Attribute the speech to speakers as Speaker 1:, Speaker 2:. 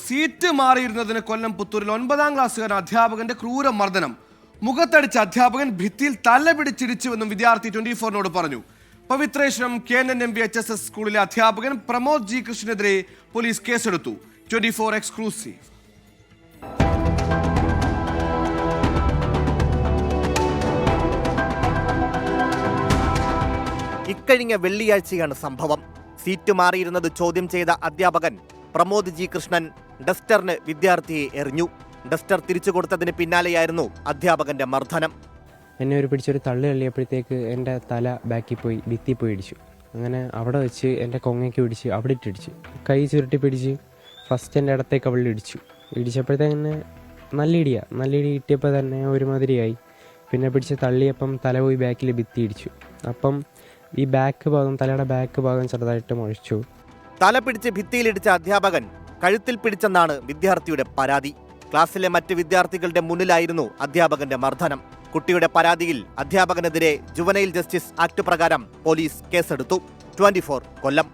Speaker 1: Seat മാറിയിരുന്നതിന് കൊല്ലം പുത്തൂരിൽ 9ാം ക്ലാസ്സുകാരൻ അധ്യാപകന്റെ ക്രൂരമർദ്ദനം. മുഖത്തടിച്ച അധ്യാപകൻ ഭിത്തിയിൽ തല പിടിച്ചിടിച്ചുവെന്നും വിദ്യാർത്ഥി 24-നോട് പറഞ്ഞു. പവിത്രേശ്വരം KNNMVHSS സ്കൂളിലെ അധ്യാപകൻ പ്രമോദ് ജി കൃഷ്ണനെതിരെ പോലീസ് കേസെടുത്തു. 24 എക്സ്ക്ലൂസീവ്.
Speaker 2: ഇക്കഴിഞ്ഞ വെള്ളിയാഴ്ചയാണ് സംഭവം. സീറ്റ് മാറിയിരുന്നത് ചോദ്യം ചെയ്ത അധ്യാപകൻ പ്രമോദ് ജി കൃഷ്ണൻ ഡസ്റ്ററിന് വിദ്യാർത്ഥിയെ എറിഞ്ഞു. ഡസ്റ്റർ തിരിച്ചു കൊടുത്തതിന് പിന്നാലെയായിരുന്നു അധ്യാപകന്റെ മർദ്ദനം.
Speaker 3: എന്നെ പിടിച്ചൊരു തള്ളി തള്ളിയപ്പോഴത്തേക്ക് എൻ്റെ തല ബാക്കിൽ പോയി ഭിത്തി പോയി ഇടിച്ചു. അങ്ങനെ അവിടെ വെച്ച് എൻ്റെ കൊങ്ങയ്ക്ക് പിടിച്ച് അവിടെ ഇട്ടിടിച്ചു. കൈ ചുരുട്ടി പിടിച്ച് ഫസ്റ്റ് എൻ്റെ ഇടത്തേക്ക് അവളിൽ ഇടിച്ചപ്പോഴത്തേക്ക് നല്ല ഇടി കിട്ടിയപ്പോൾ തന്നെ ഒരുമാതിരിയായി. പിന്നെ പിടിച്ച് തള്ളിയപ്പം തല പോയി ബാക്കിൽ ഭിത്തി ഇടിച്ചു. അപ്പം ഈ തലയുടെ ബാക്ക് ഭാഗം ചെറുതായിട്ട് മുഴച്ചു.
Speaker 2: തല പിടിച്ച് ഭിത്തിയിലിടിച്ച അധ്യാപകൻ കഴുത്തിൽ പിടിച്ചെന്നാണ് വിദ്യാർത്ഥിയുടെ പരാതി. ക്ലാസ്സിലെ മറ്റ് വിദ്യാർത്ഥികളുടെ മുന്നിലായിരുന്നു അധ്യാപകന്റെ മർദ്ദനം. കുട്ടിയുടെ പരാതിയിൽ അധ്യാപകനെതിരെ ജുവനൈൽ ജസ്റ്റിസ് ആക്ട് പ്രകാരം പോലീസ് കേസെടുത്തു. 24 കൊല്ലം.